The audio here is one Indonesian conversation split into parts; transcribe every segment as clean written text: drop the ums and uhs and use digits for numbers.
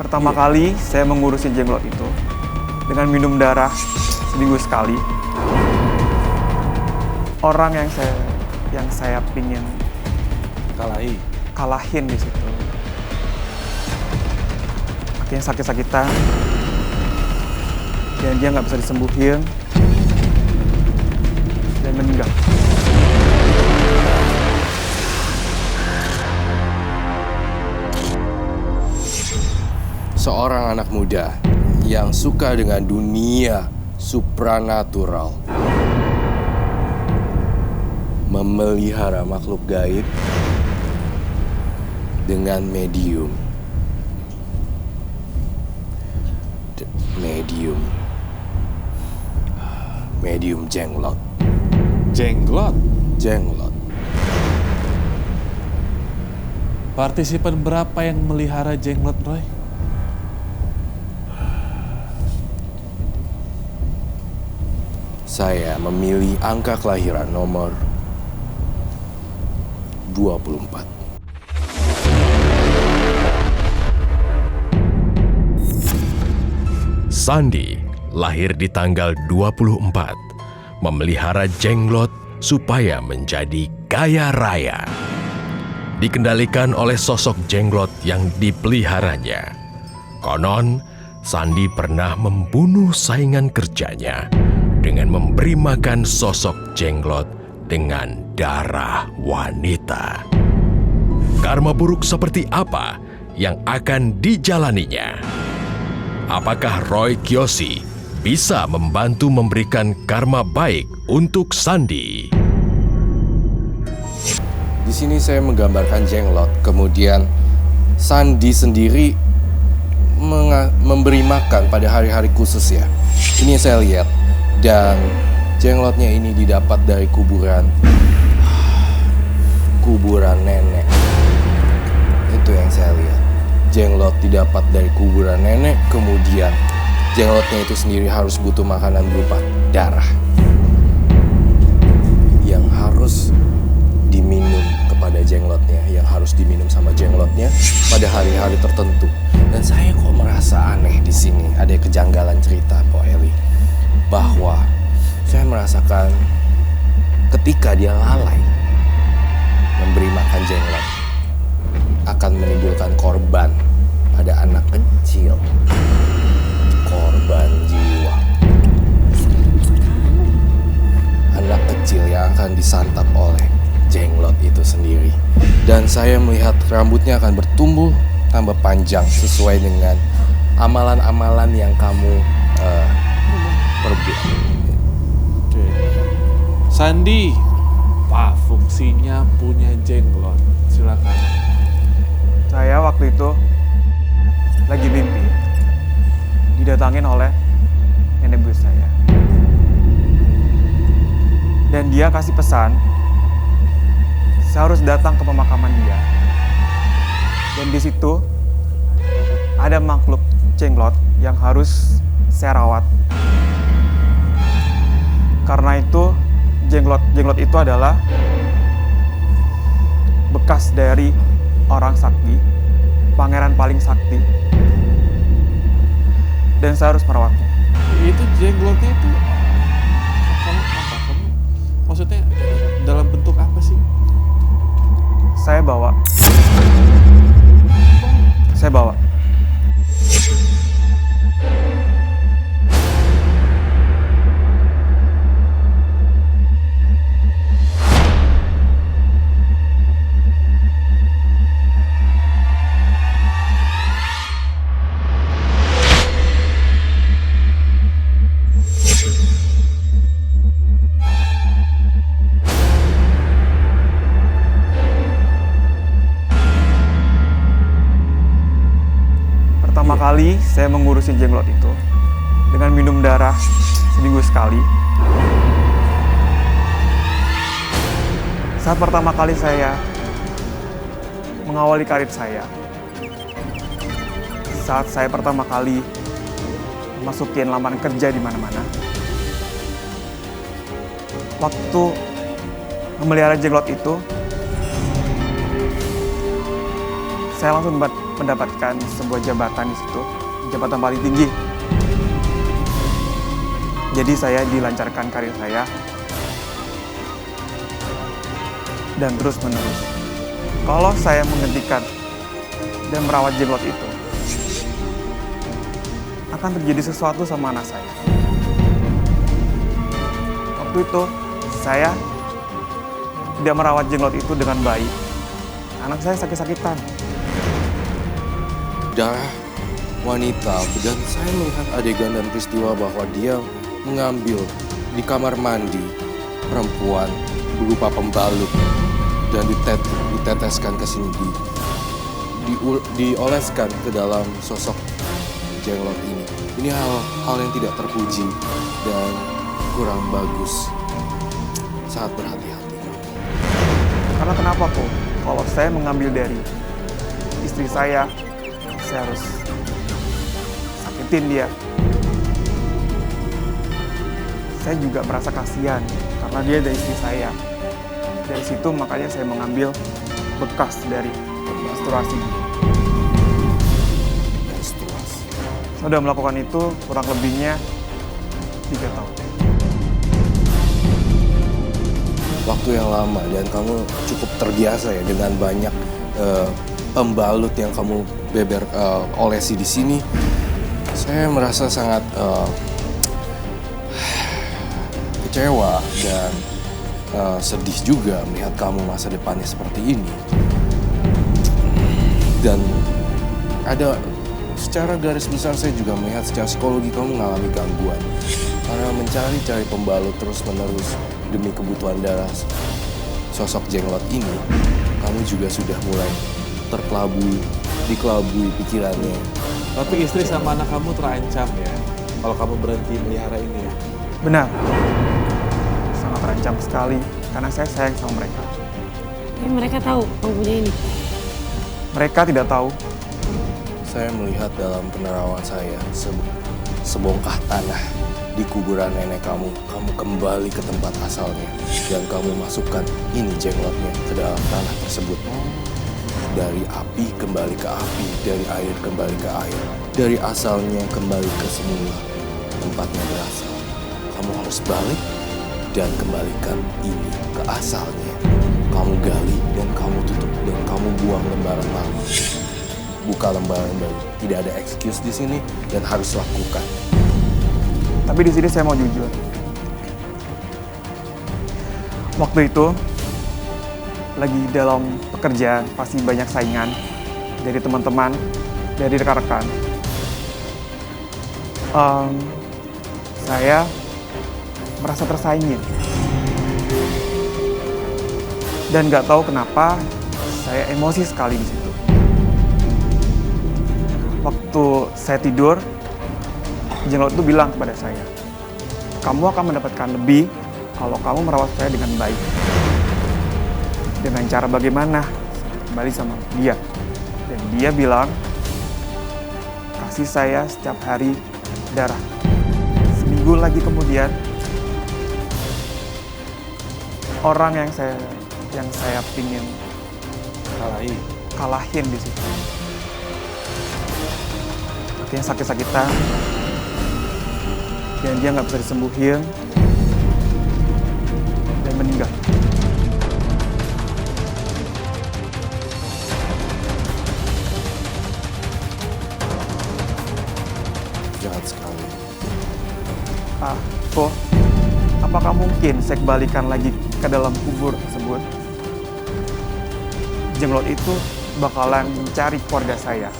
Pertama kali saya mengurusi jenglot itu dengan minum darah seminggu sekali. Orang yang saya pingin kalahin di situ. Akhirnya sakit-sakitan dan dia nggak bisa disembuhin dan meninggal. Seorang anak muda yang suka dengan dunia supranatural, memelihara makhluk gaib dengan medium jenglot. Jenglot. Partisipan berapa yang melihara jenglot, Roy? Saya memilih angka kelahiran nomor 24. Sandi lahir di tanggal 24, memelihara jenglot supaya menjadi kaya raya. Dikendalikan oleh sosok jenglot yang dipeliharanya. Konon, Sandi pernah membunuh saingan kerjanya dengan memberi makan sosok jenglot dengan darah wanita. Karma buruk seperti apa yang akan dijalaninya? Apakah Roy Kiyoshi bisa membantu memberikan karma baik untuk Sandi? Di sini saya menggambarkan jenglot, kemudian Sandi sendiri memberi makan pada hari-hari khusus ya. Ini yang saya lihat. Dan jenglotnya ini didapat dari kuburan nenek. Itu yang saya lihat. Jenglot didapat dari kuburan nenek, kemudian jenglotnya itu sendiri harus butuh makanan berupa darah yang harus diminum kepada jenglotnya, yang harus diminum sama jenglotnya pada hari-hari tertentu. Dan saya kok merasa aneh di sini, ada kejanggalan cerita, Pak Eli, bahwa saya merasakan ketika dia lalai memberi makan jenglot akan menimbulkan korban pada anak kecil, korban jiwa, anak kecil yang akan disantap oleh jenglot itu sendiri. Dan saya melihat rambutnya akan bertumbuh tambah panjang sesuai dengan amalan-amalan yang kamu perbuat. Oke. Sandi, apa fungsinya punya jenglot? Silakan. Saya waktu itu lagi mimpi didatangin oleh nenek buyut saya. Dan dia kasih pesan, saya harus datang ke pemakaman dia. Dan di situ ada makhluk jenglot yang harus saya rawat. Karena itu jenglot itu adalah bekas dari orang sakti, pangeran paling sakti. Dan saya harus merawatnya. Itu jenglotnya itu kamu maksudnya dalam bentuk apa sih? Saya bawa. Pertama kali saya mengurusi jenglot itu dengan minum darah seminggu sekali. Saat pertama kali saya mengawali karir saya, saat saya pertama kali masukin lamaran kerja di mana-mana, waktu memelihara jenglot itu, saya langsung mendapatkan sebuah jabatan di situ, jabatan paling tinggi. Jadi saya dilancarkan karir saya dan terus menerus. Kalau saya menghentikan dan merawat jenglot itu, akan terjadi sesuatu sama anak saya. Waktu itu saya tidak merawat jenglot itu dengan baik. Anak saya sakit-sakitan. Darah wanita, dan saya melihat adegan dan peristiwa bahwa dia mengambil di kamar mandi perempuan berupa pembalut dan diteteskan ke sini, dioleskan ke dalam sosok jenglot ini. Ini hal yang tidak terpuji dan kurang bagus. Sangat berhati-hati. Karena kenapa kok? Kalau saya mengambil dari istri saya harus sakitin dia. Saya juga merasa kasihan karena dia dari istri saya. Dari situ makanya saya mengambil bekas dari menstruasi. Saya sudah melakukan itu kurang lebihnya 3 tahun. Waktu yang lama, dan kamu cukup terbiasa ya dengan banyak pembalut yang kamu olesi di sini. Saya merasa sangat kecewa dan sedih juga melihat kamu masa depannya seperti ini. Dan ada secara garis besar saya juga melihat secara psikologi kamu mengalami gangguan karena mencari pembalut terus-menerus demi kebutuhan darah sosok jenglot ini. Kamu juga sudah mulai dikelabui pikirannya. Tapi istri sama anak kamu terancam ya, kalau kamu berhenti melihara ini ya. Benar. Sangat terancam sekali karena saya sayang sama mereka. Tapi mereka tahu kamu punya ini. Mereka tidak tahu. Saya melihat dalam penerawan saya sebongkah tanah di kuburan nenek kamu. Kamu kembali ke tempat asalnya dan kamu masukkan ini jenglotnya ke dalam tanah tersebut. Dari api kembali ke api, dari air kembali ke air, dari asalnya kembali ke semula tempatnya berasal. Kamu harus balik dan kembalikan ini ke asalnya. Kamu gali dan kamu tutup dan kamu buang lembaran lama. Buka lembaran baru. Tidak ada excuse di sini dan harus lakukan. Tapi di sini saya mau jujur. Waktu itu lagi dalam pekerjaan pasti banyak saingan dari teman-teman, dari rekan-rekan. Saya merasa tersaingin dan nggak tahu kenapa saya emosi sekali di situ. Waktu saya tidur, jenglot itu bilang kepada saya, kamu akan mendapatkan lebih kalau kamu merawat saya dengan baik. Dengan cara bagaimana? Kembali sama dia. Dan dia bilang, kasih saya setiap hari darah. Seminggu lagi kemudian, orang yang saya pingin kalahin di situ. Artinya sakit-sakitan, dan dia nggak bisa disembuhin, dan meninggal. Jahat sekali. Kok, apakah mungkin saya kembalikan lagi ke dalam kubur tersebut? Jenglot itu bakalan mencari keluarga saya,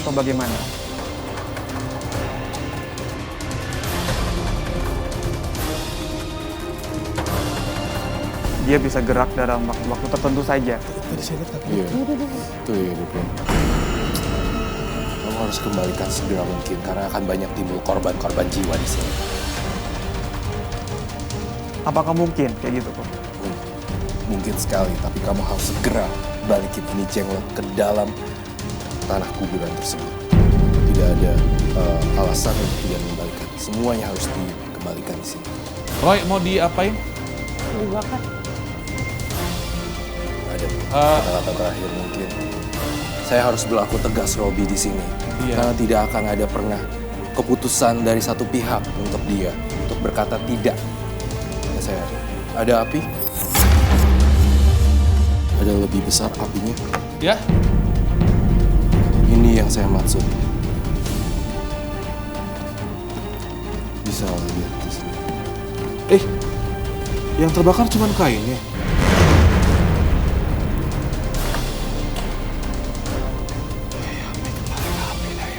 atau bagaimana? Dia bisa gerak dalam waktu tertentu saja. Iya, itu ya hidupnya. Kamu harus kembalikan segera mungkin karena akan banyak timbul korban-korban jiwa di sini. Apakah mungkin kayak gitu kok? Mungkin sekali, tapi kamu harus segera balikin ini jenglot ke dalam tanah kuburan tersebut. Tidak ada alasan untuk tidak mengembalikan. Semuanya harus dikembalikan di sini. Roy, mau diapain? Dibakar. Ada kata-kata terakhir mungkin. Saya harus berlaku tegas, Robi, di sini. Iya. Karena tidak akan ada pernah keputusan dari satu pihak untuk dia untuk berkata tidak. Ya, saya ada api. Ada lebih besar apinya. Ya, Ini yang saya maksud. Bisa lihat di sini. yang terbakar cuma kainnya.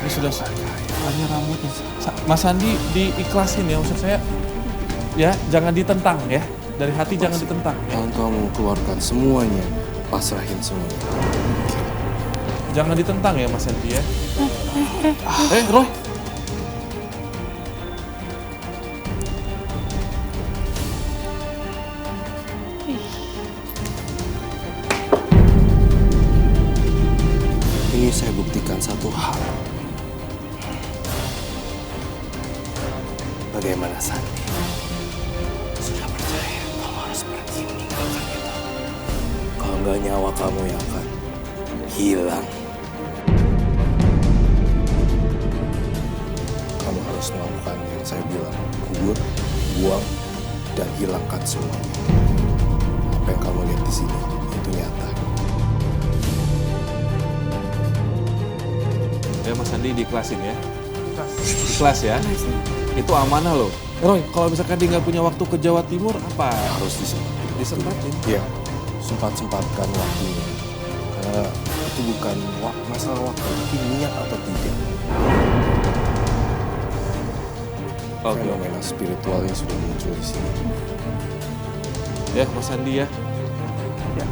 Ini sudah hanya rambutnya. Mas Andi diikhlasin ya, maksud saya. Ya, jangan ditentang ya. Dari hati jangan ditentang. Ya. Yang kamu keluarkan semuanya, pasrahin semuanya. Jangan ditentang ya Mas Andi ya. Roy. Ini saya buktikan satu hal. Bagaimana Santi? Sudah percaya kamu harus pergi meninggalkan kita. Kalau nggak nyawa kamu yang akan hilang. Kamu harus melakukan yang saya bilang. Kubur, buang, dan hilangkan semuanya. Apa yang kamu lihat di sini, itu nyata. Ya Mas Andi diikhlasin ya. Ikhlas ya. Itu amanah loh. Roy, kalau misalkan dia nggak punya waktu ke Jawa Timur, apa? Harus disempatin. Disempatin. Iya, sempat-sempatkan waktunya. Karena itu bukan masalah waktu, tapi niat atau tidak. Oke. Fenomena spiritual yang sudah muncul di sini. Ya Mas Andi ya. Ya.